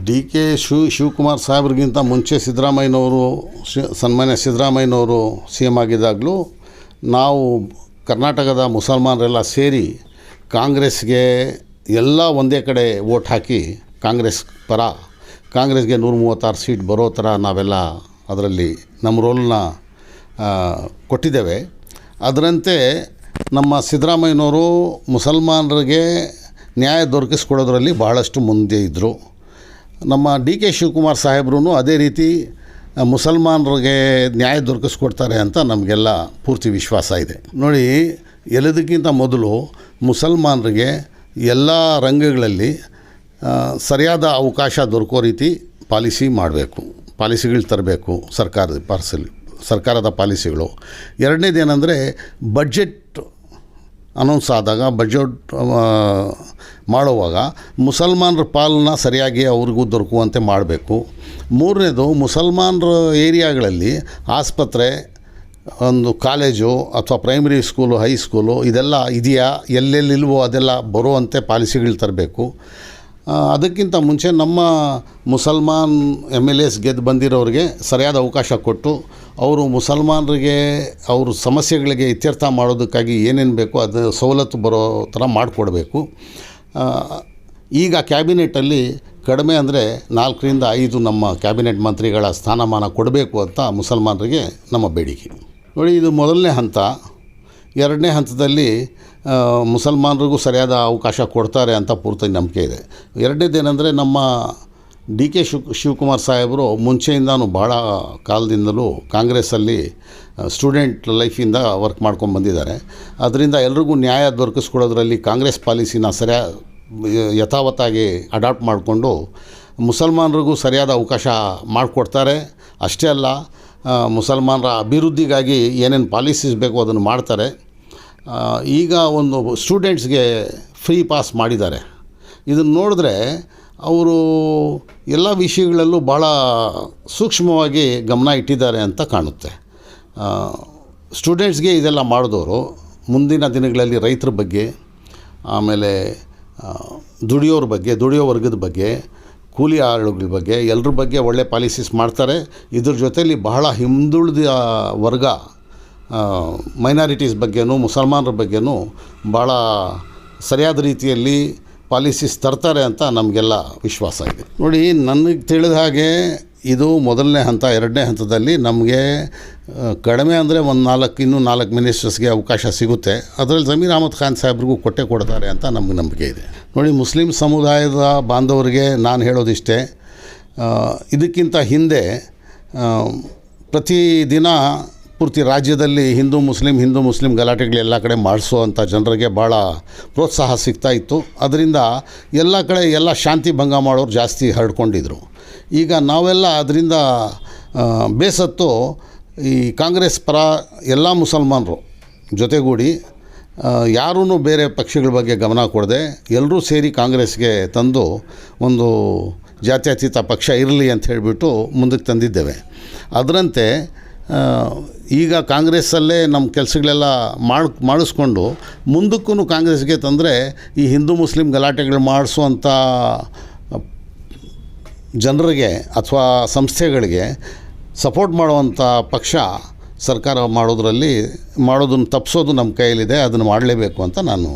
D K Shivakumar ಸಾಹೇಬ್ರಿಗಿಂತ ಮುಂಚೆ ಸಿದ್ದರಾಮಯ್ಯನವರು ಸನ್ಮಾನ್ಯ ಸಿದ್ದರಾಮಯ್ಯನವರು ಸಿ ಎಮ್ ಆಗಿದ್ದಾಗಲೂ ನಾವು ಕರ್ನಾಟಕದ ಮುಸಲ್ಮಾನರೆಲ್ಲ ಸೇರಿ ಕಾಂಗ್ರೆಸ್ಗೆ ಎಲ್ಲ ಒಂದೇ ಕಡೆ ವೋಟ್ ಹಾಕಿ ಕಾಂಗ್ರೆಸ್ಗೆ 136 ಸೀಟ್ ಬರೋ ಥರ ನಾವೆಲ್ಲ ಅದರಲ್ಲಿ ನಮ್ಮ ರೋಲ್ನ ಕೊಟ್ಟಿದ್ದೇವೆ. ಅದರಂತೆ ನಮ್ಮ ಸಿದ್ದರಾಮಯ್ಯನವರು ಮುಸಲ್ಮಾನರಿಗೆ ನ್ಯಾಯ ದೊರಕಿಸ್ಕೊಡೋದ್ರಲ್ಲಿ ಭಾಳಷ್ಟು ಮುಂದೆ ಇದ್ದರು. ನಮ್ಮ ಡಿ ಕೆ ಶಿವಕುಮಾರ್ ಸಾಹೇಬ್ರೂ ಅದೇ ರೀತಿ ಮುಸಲ್ಮಾನರಿಗೆ ನ್ಯಾಯ ದೊರಕಿಸ್ಕೊಡ್ತಾರೆ ಅಂತ ನಮಗೆಲ್ಲ ಪೂರ್ತಿ ವಿಶ್ವಾಸ ಇದೆ. ನೋಡಿ, ಎಲ್ಲದಕ್ಕಿಂತ ಮೊದಲು ಮುಸಲ್ಮಾನರಿಗೆ ಎಲ್ಲ ರಂಗಗಳಲ್ಲಿ ಸರಿಯಾದ ಅವಕಾಶ ದೊರಕೋ ರೀತಿ ಪಾಲಿಸಿಗಳು ತರಬೇಕು ಸರ್ಕಾರದ ಪಾಲಿಸಿಗಳು. ಎರಡನೇದೇನೆಂದರೆ ಬಡ್ಜೆಟ್ ಅನೌನ್ಸ್ ಆದಾಗ ಮಾಡುವಾಗ ಮುಸಲ್ಮಾನರ ಪಾಲನ್ನ ಸರಿಯಾಗಿ ಅವ್ರಿಗೂ ದೊರಕುವಂತೆ ಮಾಡಬೇಕು. ಮೂರನೇದು, ಮುಸಲ್ಮಾನರ ಏರಿಯಾಗಳಲ್ಲಿ ಆಸ್ಪತ್ರೆ, ಒಂದು ಕಾಲೇಜು ಅಥವಾ ಪ್ರೈಮರಿ ಸ್ಕೂಲು, ಹೈಸ್ಕೂಲು ಇದೆಲ್ಲ ಇದೆಯಾ, ಎಲ್ಲೆಲ್ಲಿಲ್ವೋ ಅದೆಲ್ಲ ಬರುವಂತೆ ಪಾಲಿಸಿಗಳು ತರಬೇಕು. ಅದಕ್ಕಿಂತ ಮುಂಚೆ ನಮ್ಮ ಮುಸಲ್ಮಾನ್ MLAs ಗೆದ್ದು ಬಂದಿರೋರಿಗೆ ಸರಿಯಾದ ಅವಕಾಶ ಕೊಟ್ಟು ಅವರು ಮುಸಲ್ಮಾನರಿಗೆ ಅವ್ರ ಸಮಸ್ಯೆಗಳಿಗೆ ಇತ್ಯರ್ಥ ಮಾಡೋದಕ್ಕಾಗಿ ಏನೇನು ಬೇಕೋ ಅದು ಸವಲತ್ತು ಬರೋ ಥರ ಮಾಡಿಕೊಡ್ಬೇಕು. ಈಗ ಕ್ಯಾಬಿನೆಟಲ್ಲಿ ಕಡಿಮೆ ಅಂದರೆ 4 ರಿಂದ 5 ನಮ್ಮ ಕ್ಯಾಬಿನೆಟ್ ಮಂತ್ರಿಗಳ ಸ್ಥಾನಮಾನ ಕೊಡಬೇಕು ಅಂತ ಮುಸಲ್ಮಾನರಿಗೆ ನಮ್ಮ ಬೇಡಿಕೆ. ನೋಡಿ, ಇದು ಮೊದಲನೇ ಹಂತ. ಎರಡನೇ ಹಂತದಲ್ಲಿ ಮುಸಲ್ಮಾನರಿಗೂ ಸರಿಯಾದ ಅವಕಾಶ ಕೊಡ್ತಾರೆ ಅಂತ ಪೂರ್ತಿ ನಂಬಿಕೆ ಇದೆ. ಎರಡನೇದೇನೆಂದರೆ, ನಮ್ಮ ಡಿ ಕೆ ಶಿವಕುಮಾರ್ ಸಾಹೇಬರು ಮುಂಚೆಯಿಂದನೂ ಭಾಳ ಕಾಲದಿಂದಲೂ ಕಾಂಗ್ರೆಸ್ಸಲ್ಲಿ ಸ್ಟೂಡೆಂಟ್ ಲೈಫಿಂದ ವರ್ಕ್ ಮಾಡ್ಕೊಂಡು ಬಂದಿದ್ದಾರೆ. ಅದರಿಂದ ಎಲ್ರಿಗೂ ನ್ಯಾಯ ದೊರಕಿಸ್ಕೊಡೋದ್ರಲ್ಲಿ ಕಾಂಗ್ರೆಸ್ ಪಾಲಿಸಿನ ಯಥಾವತ್ತಾಗಿ ಅಡಾಪ್ಟ್ ಮಾಡಿಕೊಂಡು ಮುಸಲ್ಮಾನರಿಗೂ ಸರಿಯಾದ ಅವಕಾಶ ಮಾಡಿಕೊಡ್ತಾರೆ. ಅಷ್ಟೇ ಅಲ್ಲ, ಮುಸಲ್ಮಾನರ ಅಭಿವೃದ್ಧಿಗಾಗಿ ಏನೇನು ಪಾಲಿಸೀಸ್ ಬೇಕೋ ಅದನ್ನು ಮಾಡ್ತಾರೆ. ಈಗ ಒಂದು ಸ್ಟೂಡೆಂಟ್ಸ್ಗೆ ಫ್ರೀ ಪಾಸ್ ಮಾಡಿದ್ದಾರೆ. ಇದನ್ನು ನೋಡಿದ್ರೆ ಅವರು ಎಲ್ಲ ವಿಷಯಗಳಲ್ಲೂ ಭಾಳ ಸೂಕ್ಷ್ಮವಾಗಿ ಗಮನ ಇಟ್ಟಿದ್ದಾರೆ ಅಂತ ಕಾಣುತ್ತೆ. ಸ್ಟೂಡೆಂಟ್ಸ್ಗೆ ಇದೆಲ್ಲ ಮಾಡಿದವರು ಮುಂದಿನ ದಿನಗಳಲ್ಲಿ ರೈತರ ಬಗ್ಗೆ, ಆಮೇಲೆ ದುಡಿಯೋ ವರ್ಗದ ಬಗ್ಗೆ, ಕೂಲಿ ಆಳುಗಳ ಬಗ್ಗೆ, ಎಲ್ಲರ ಬಗ್ಗೆ ಒಳ್ಳೆ ಪಾಲಿಸೀಸ್ ಮಾಡ್ತಾರೆ. ಇದ್ರ ಜೊತೆಯಲ್ಲಿ ಬಹಳ ಹಿಂದುಳಿದ ವರ್ಗ, ಮೈನಾರಿಟೀಸ್ ಬಗ್ಗೆನೂ ಮುಸಲ್ಮಾನರ ಬಗ್ಗೆನೂ ಭಾಳ ಸರಿಯಾದ ರೀತಿಯಲ್ಲಿ ಪಾಲಿಸೀಸ್ ತರ್ತಾರೆ ಅಂತ ನಮಗೆಲ್ಲ ವಿಶ್ವಾಸ ಇದೆ. ನೋಡಿ, ನನಗೆ ತಿಳಿದ ಹಾಗೆ ಇದು ಮೊದಲನೇ ಹಂತ. ಎರಡನೇ ಹಂತದಲ್ಲಿ ನಮಗೆ ಕಡಿಮೆ ಅಂದರೆ ಇನ್ನೂ 4 ಮಿನಿಸ್ಟರ್ಸ್ಗೆ ಅವಕಾಶ ಸಿಗುತ್ತೆ. ಅದರಲ್ಲಿ ಜಮೀರ್ ಅಹಮದ್ ಖಾನ್ ಸಾಹೇಬ್ರಿಗೂ ಕೊಡ್ತಾರೆ ಅಂತ ನಮಗೆ ನಂಬಿಕೆ ಇದೆ. ನೋಡಿ, ಮುಸ್ಲಿಂ ಸಮುದಾಯದ ಬಾಂಧವರಿಗೆ ನಾನು ಹೇಳೋದಿಷ್ಟೇ, ಇದಕ್ಕಿಂತ ಹಿಂದೆ ಪ್ರತಿದಿನ ಪೂರ್ತಿ ರಾಜ್ಯದಲ್ಲಿ ಹಿಂದೂ ಮುಸ್ಲಿಂ ಗಲಾಟೆಗಳೆಲ್ಲ ಕಡೆ ಮಾಡಿಸುವಂಥ ಜನರಿಗೆ ಭಾಳ ಪ್ರೋತ್ಸಾಹ ಸಿಗ್ತಾಯಿತ್ತು. ಅದರಿಂದ ಎಲ್ಲ ಕಡೆ ಎಲ್ಲ ಶಾಂತಿ ಭಂಗ ಮಾಡೋರು ಜಾಸ್ತಿ ಹರಡ್ಕೊಂಡಿದ್ರು. ಈಗ ನಾವೆಲ್ಲ ಅದರಿಂದ ಬೇಸತ್ತು ಈ ಕಾಂಗ್ರೆಸ್ ಪರ ಎಲ್ಲ ಮುಸಲ್ಮಾನರು ಜೊತೆಗೂಡಿ ಯಾರೂ ಬೇರೆ ಪಕ್ಷಗಳ ಬಗ್ಗೆ ಗಮನ ಕೊಡದೆ ಎಲ್ಲರೂ ಸೇರಿ ಕಾಂಗ್ರೆಸ್ಗೆ ತಂದು ಒಂದು ಜಾತ್ಯತೀತ ಪಕ್ಷ ಇರಲಿ ಅಂತ ಹೇಳಿಬಿಟ್ಟು ಮುಂದಕ್ಕೆ ತಂದಿದ್ದೇವೆ. ಅದರಂತೆ ಈಗ ಕಾಂಗ್ರೆಸ್ಸಲ್ಲೇ ನಮ್ಮ ಕೆಲಸಗಳೆಲ್ಲ ಮಾಡಿಸ್ಕೊಂಡು ಮುಂದಕ್ಕೂ ಕಾಂಗ್ರೆಸ್ಗೆ ತಂದರೆ ಈ ಹಿಂದೂ ಮುಸ್ಲಿಂ ಗಲಾಟೆಗಳು ಮಾಡಿಸುವಂಥ ಜನರಿಗೆ ಅಥವಾ ಸಂಸ್ಥೆಗಳಿಗೆ ಸಪೋರ್ಟ್ ಮಾಡುವಂಥ ಪಕ್ಷ ಸರ್ಕಾರ ಮಾಡೋದನ್ನು ತಪ್ಪಿಸೋದು ನಮ್ಮ ಕೈಯಲ್ಲಿದೆ. ಅದನ್ನು ಮಾಡಲೇಬೇಕು ಅಂತ ನಾನು